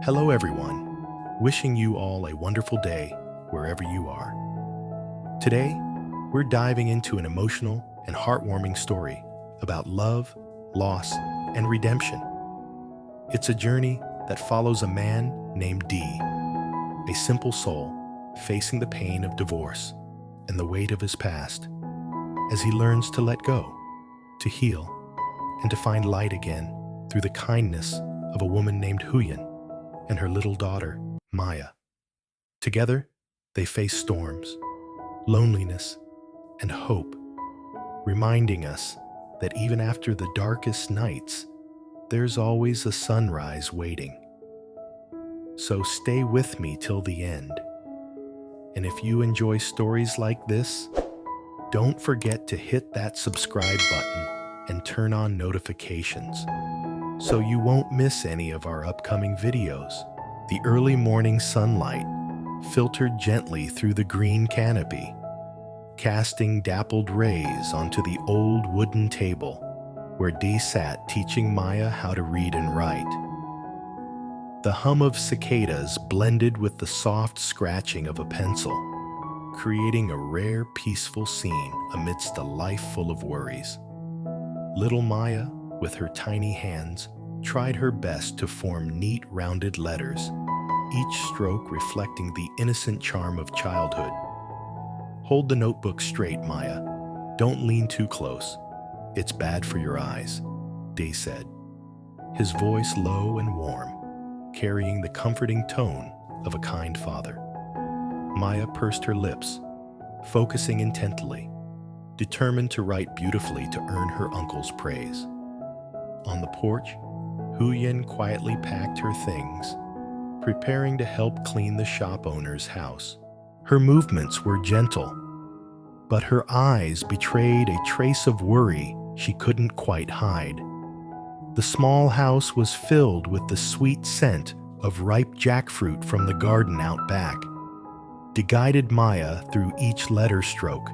Hello everyone, wishing you all a wonderful day wherever you are. Today, we're diving into an emotional and heartwarming story about love, loss, and redemption. It's a journey that follows a man named D, a simple soul facing the pain of divorce and the weight of his past, as he learns to let go, to heal, and to find light again through the kindness of a woman named Huyen and her little daughter, Maya. Together, they face storms, loneliness, and hope, reminding us that even after the darkest nights, there's always a sunrise waiting. So stay with me till the end. And if you enjoy stories like this, don't forget to hit that subscribe button and turn on notifications so you won't miss any of our upcoming videos. The early morning sunlight filtered gently through the green canopy, casting dappled rays onto the old wooden table where Dee sat teaching Maya how to read and write. The hum of cicadas blended with the soft scratching of a pencil, creating a rare, peaceful scene amidst a life full of worries. Little Maya, with her tiny hands, tried her best to form neat, rounded letters, each stroke reflecting the innocent charm of childhood. Hold the notebook straight, Maya. Don't lean too close. It's bad for your eyes, Day said, his voice low and warm, carrying the comforting tone of a kind father. Maya pursed her lips, focusing intently, determined to write beautifully to earn her uncle's praise. On the porch, Huyen quietly packed her things, preparing to help clean the shop owner's house. Her movements were gentle, but her eyes betrayed a trace of worry she couldn't quite hide. The small house was filled with the sweet scent of ripe jackfruit from the garden out back. Dee guided Maya through each letter stroke,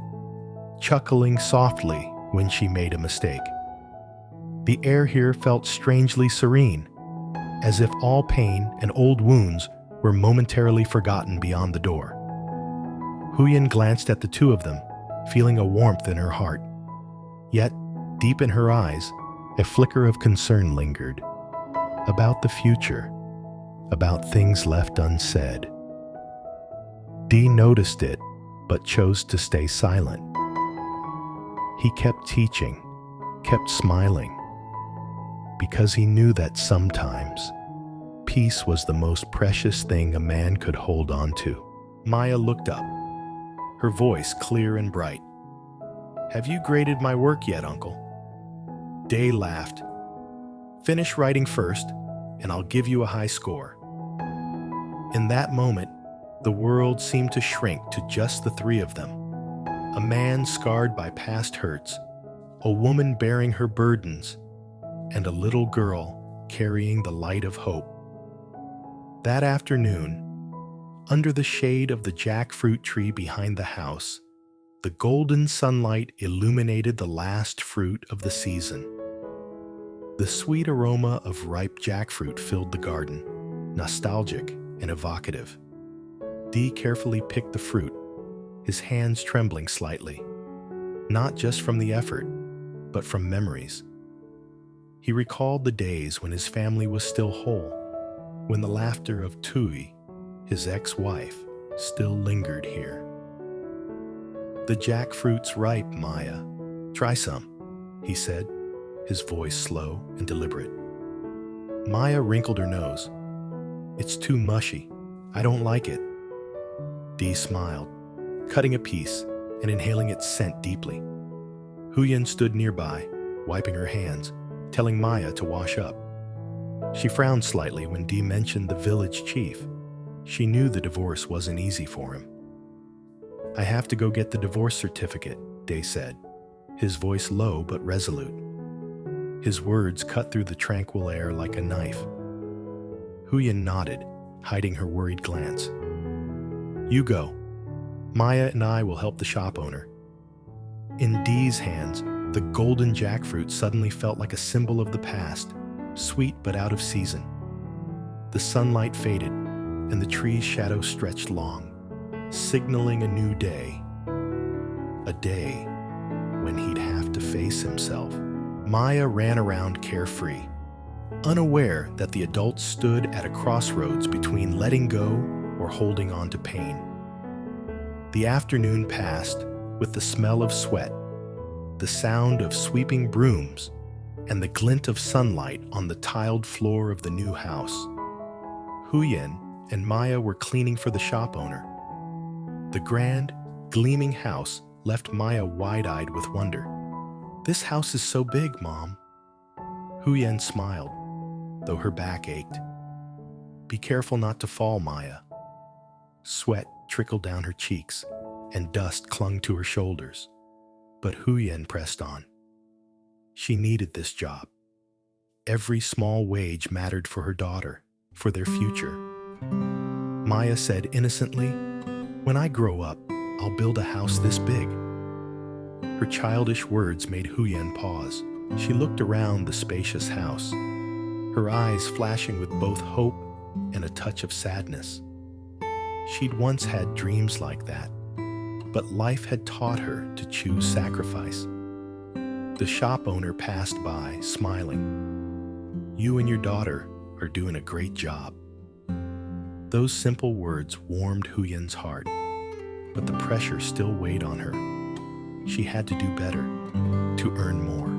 chuckling softly when she made a mistake. The air here felt strangely serene, as if all pain and old wounds were momentarily forgotten beyond the door. Huyen glanced at the two of them, feeling a warmth in her heart. Yet, deep in her eyes, a flicker of concern lingered. About the future, about things left unsaid. Dee noticed it, but chose to stay silent. He kept teaching, kept smiling, because he knew that sometimes peace was the most precious thing a man could hold on to. Maya looked up, her voice clear and bright. "Have you graded my work yet, Uncle?" Day laughed. "Finish writing first, and I'll give you a high score." In that moment, the world seemed to shrink to just the three of them. A man scarred by past hurts, a woman bearing her burdens, and a little girl carrying the light of hope. That afternoon, under the shade of the jackfruit tree behind the house, the golden sunlight illuminated the last fruit of the season. The sweet aroma of ripe jackfruit filled the garden, nostalgic and evocative. Dee carefully picked the fruit, his hands trembling slightly, not just from the effort, but from memories. He recalled the days when his family was still whole, when the laughter of Tieu, his ex-wife, still lingered here. "The jackfruit's ripe, Maya. Try some," he said, his voice slow and deliberate. Maya wrinkled her nose. "It's too mushy. I don't like it." Dee smiled, cutting a piece and inhaling its scent deeply. Huyen stood nearby, wiping her hands, telling Maya to wash up. She frowned slightly when Dee mentioned the village chief. She knew the divorce wasn't easy for him. "I have to go get the divorce certificate," Day said, his voice low but resolute. His words cut through the tranquil air like a knife. Huyen nodded, hiding her worried glance. "You go. Maya and I will help the shop owner." In Dee's hands, the golden jackfruit suddenly felt like a symbol of the past, sweet but out of season. The sunlight faded, and the tree's shadow stretched long, signaling a new day. A day when he'd have to face himself. Maya ran around carefree, unaware that the adult stood at a crossroads between letting go or holding on to pain. The afternoon passed with the smell of sweat, the sound of sweeping brooms, and the glint of sunlight on the tiled floor of the new house. Huyen and Maya were cleaning for the shop owner. The grand, gleaming house left Maya wide-eyed with wonder. "This house is so big, Mom." Huyen smiled, though her back ached. "Be careful not to fall, Maya." Sweat trickled down her cheeks, and dust clung to her shoulders. But Huyen pressed on. She needed this job. Every small wage mattered for her daughter, for their future. Maya said innocently, "When I grow up, I'll build a house this big." Her childish words made Huyen pause. She looked around the spacious house, her eyes flashing with both hope and a touch of sadness. She'd once had dreams like that, but life had taught her to choose sacrifice. The shop owner passed by, smiling. "You and your daughter are doing a great job." Those simple words warmed Huyen's heart, but the pressure still weighed on her. She had to do better, to earn more.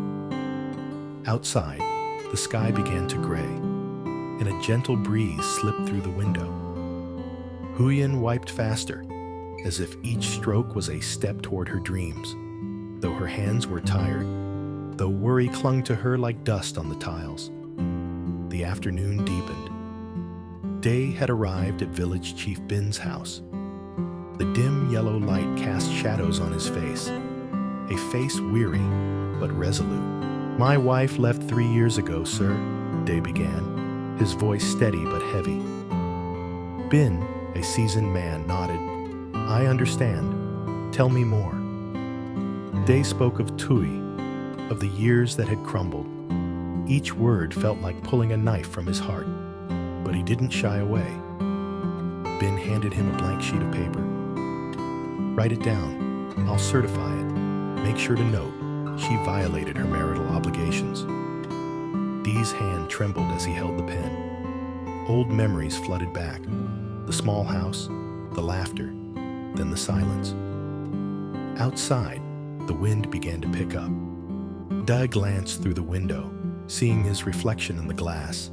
Outside, the sky began to gray, and a gentle breeze slipped through the window. Huyen wiped faster, as if each stroke was a step toward her dreams. Though her hands were tired, though worry clung to her like dust on the tiles. The afternoon deepened. Day had arrived at Village Chief Bin's house. The dim yellow light cast shadows on his face, a face weary but resolute. "My wife left 3 years ago, sir," Day began, his voice steady but heavy. Bin, a seasoned man, nodded. "I understand. Tell me more." Day spoke of Tieu, of the years that had crumbled. Each word felt like pulling a knife from his heart, but he didn't shy away. Bin handed him a blank sheet of paper. "Write it down. I'll certify it. Make sure to note she violated her marital obligations." Dee's hand trembled as he held the pen. Old memories flooded back. The small house, the laughter, then the silence. Outside, the wind began to pick up. Doug glanced through the window, seeing his reflection in the glass.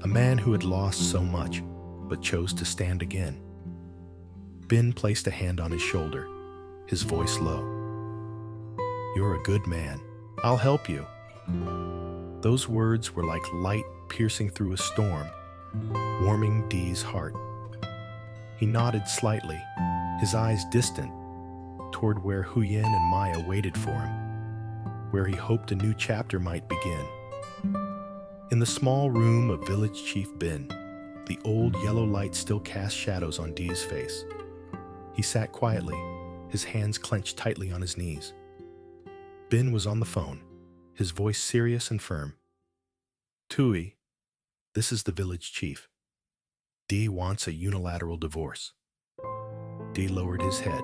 A man who had lost so much, but chose to stand again. Bin placed a hand on his shoulder, his voice low. "You're a good man. I'll help you." Those words were like light piercing through a storm, warming Dee's heart. He nodded slightly, his eyes distant, toward where Huyen and Maya waited for him, where he hoped a new chapter might begin. In the small room of Village Chief Bin, the old yellow light still cast shadows on Dee's face. He sat quietly, his hands clenched tightly on his knees. Bin was on the phone, his voice serious and firm. "Tieu, this is the village chief. Dee wants a unilateral divorce." Dee lowered his head,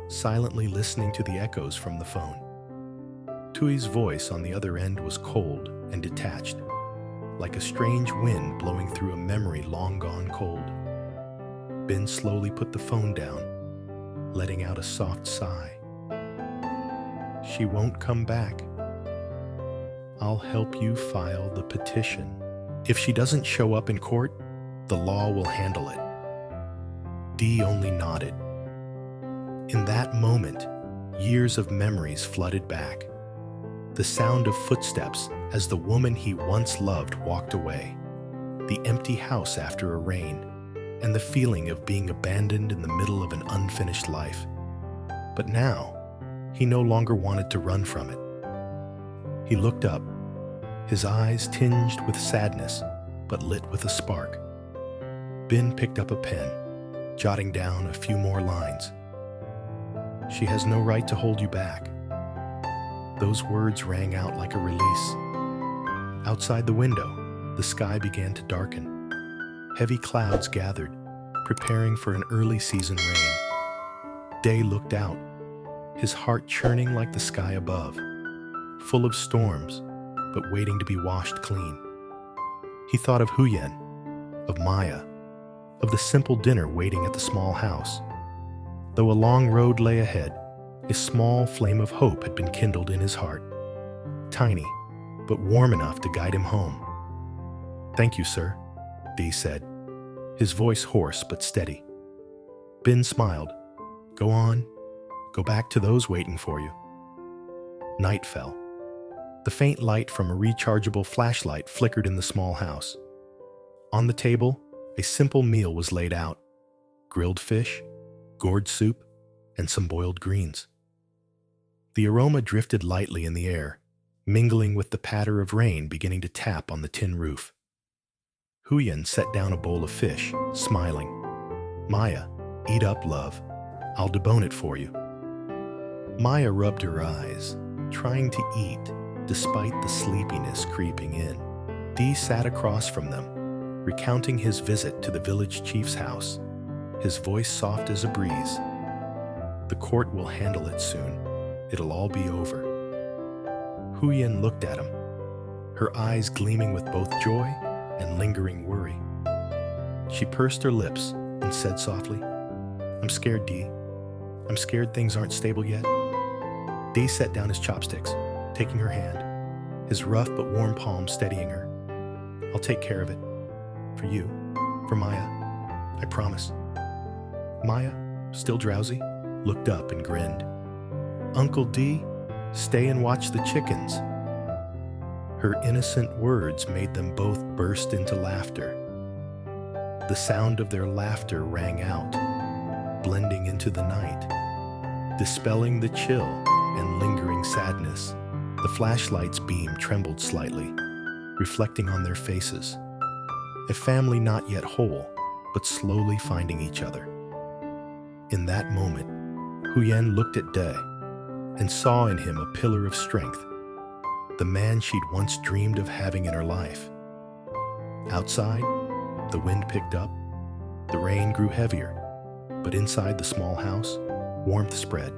silently listening to the echoes from the phone. Tieu's voice on the other end was cold and detached, like a strange wind blowing through a memory long gone cold. Bin slowly put the phone down, letting out a soft sigh. "She won't come back. I'll help you file the petition. If she doesn't show up in court, the law will handle it." Dee only nodded. In that moment, years of memories flooded back. The sound of footsteps as the woman he once loved walked away, the empty house after a rain, and the feeling of being abandoned in the middle of an unfinished life. But now, he no longer wanted to run from it. He looked up, his eyes tinged with sadness, but lit with a spark. Bin picked up a pen, jotting down a few more lines. "She has no right to hold you back." Those words rang out like a release. Outside the window, the sky began to darken. Heavy clouds gathered, preparing for an early season rain. Day looked out, his heart churning like the sky above, full of storms, but waiting to be washed clean. He thought of Huyen, of Maya, of the simple dinner waiting at the small house. Though a long road lay ahead, a small flame of hope had been kindled in his heart. Tiny, but warm enough to guide him home. "Thank you, sir," Dee said, his voice hoarse but steady. Bin smiled. "Go on. Go back to those waiting for you." Night fell. The faint light from a rechargeable flashlight flickered in the small house. On the table, a simple meal was laid out: grilled fish, gourd soup, and some boiled greens. The aroma drifted lightly in the air, mingling with the patter of rain beginning to tap on the tin roof. Huyen set down a bowl of fish, smiling. "Maya, eat up, love. I'll debone it for you." Maya rubbed her eyes, trying to eat despite the sleepiness creeping in. Dee sat across from them, recounting his visit to the village chief's house, his voice soft as a breeze. "The court will handle it soon. It'll all be over." Huyen looked at him, her eyes gleaming with both joy and lingering worry. She pursed her lips and said softly, "I'm scared, Dee. I'm scared things aren't stable yet." Dee set down his chopsticks, taking her hand, his rough but warm palm steadying her. "I'll take care of it. For you. For Maya. I promise." Maya, still drowsy, looked up and grinned. "Uncle Dee, stay and watch the chickens." Her innocent words made them both burst into laughter. The sound of their laughter rang out, blending into the night, dispelling the chill and lingering sadness. The flashlight's beam trembled slightly, reflecting on their faces. A family not yet whole, but slowly finding each other. In that moment, Huyen looked at Dae and saw in him a pillar of strength, the man she'd once dreamed of having in her life. Outside, the wind picked up, the rain grew heavier, but inside the small house, warmth spread.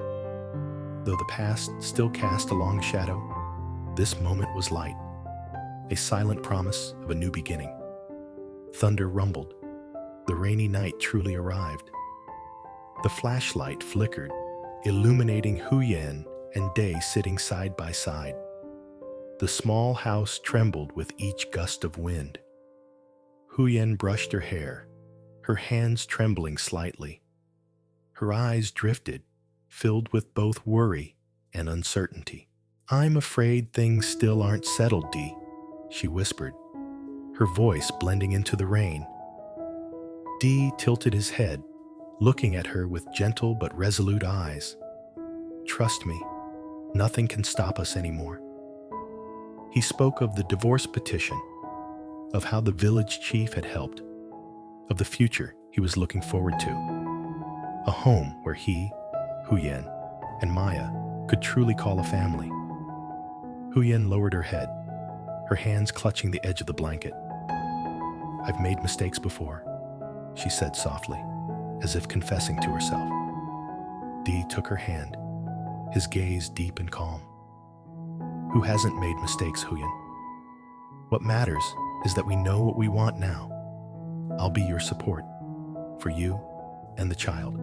Though the past still cast a long shadow, this moment was light, a silent promise of a new beginning. Thunder rumbled. The rainy night truly arrived. The flashlight flickered, illuminating Huyen and Dae sitting side by side. The small house trembled with each gust of wind. Huyen brushed her hair, her hands trembling slightly. Her eyes drifted, filled with both worry and uncertainty. "I'm afraid things still aren't settled, Dee," she whispered, her voice blending into the rain. Dee tilted his head, looking at her with gentle but resolute eyes. "Trust me, nothing can stop us anymore." He spoke of the divorce petition, of how the village chief had helped, of the future he was looking forward to. A home where he, Huyen, and Maya could truly call a family. Huyen lowered her head, her hands clutching the edge of the blanket. "I've made mistakes before," she said softly, as if confessing to herself. Dee took her hand, his gaze deep and calm. "Who hasn't made mistakes, Huyen? What matters is that we know what we want now. I'll be your support, for you and the child."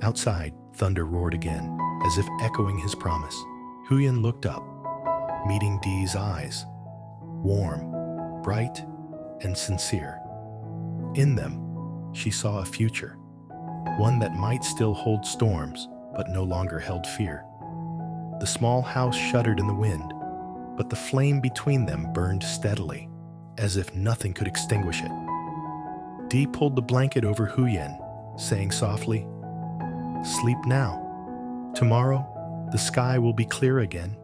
Outside, thunder roared again, as if echoing his promise. Huyen looked up, meeting Dee's eyes, warm, bright, and sincere. In them, she saw a future, one that might still hold storms, but no longer held fear. The small house shuddered in the wind, but the flame between them burned steadily, as if nothing could extinguish it. Dee pulled the blanket over Huyen, saying softly, "Sleep now. Tomorrow, the sky will be clear again."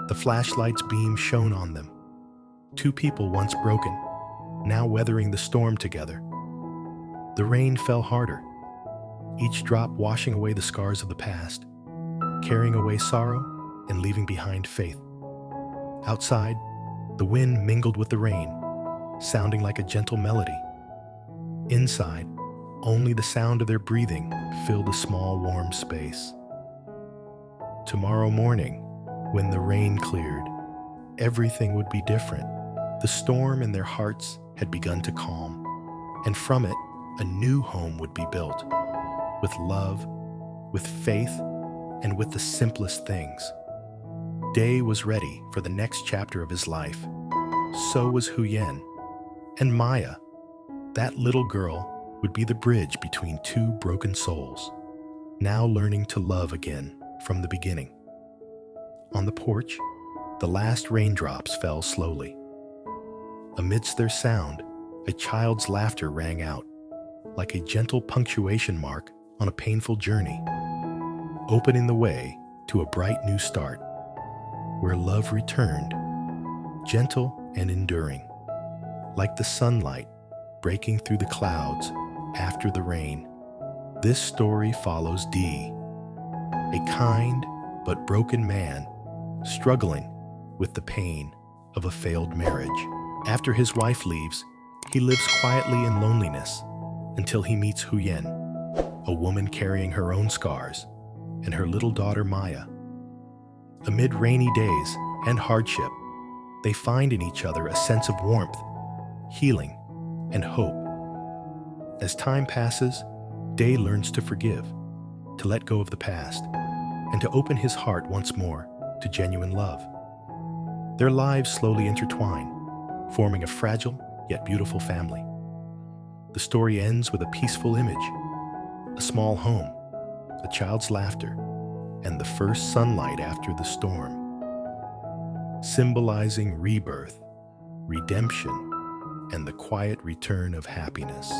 The flashlight's beam shone on them. Two people once broken, now weathering the storm together. The rain fell harder, each drop washing away the scars of the past, carrying away sorrow and leaving behind faith. Outside, the wind mingled with the rain, sounding like a gentle melody. Inside, only the sound of their breathing filled a small warm space. Tomorrow morning, when the rain cleared, everything would be different. The storm in their hearts had begun to calm, and from it, a new home would be built, with love, with faith, and with the simplest things. Day was ready for the next chapter of his life. So was Huyen. And Maya, that little girl, would be the bridge between two broken souls, now learning to love again from the beginning. On the porch, the last raindrops fell slowly. Amidst their sound, a child's laughter rang out, like a gentle punctuation mark on a painful journey, opening the way to a bright new start, where love returned, gentle and enduring, like the sunlight breaking through the clouds after the rain. This story follows Dee, a kind but broken man struggling with the pain of a failed marriage. After his wife leaves, he lives quietly in loneliness until he meets Huyen, a woman carrying her own scars, and her little daughter Maya. Amid rainy days and hardship, they find in each other a sense of warmth, healing, and hope. As time passes, Day learns to forgive, to let go of the past, and to open his heart once more to genuine love. Their lives slowly intertwine, forming a fragile yet beautiful family. The story ends with a peaceful image, a small home, a child's laughter, and the first sunlight after the storm, symbolizing rebirth, redemption, and the quiet return of happiness.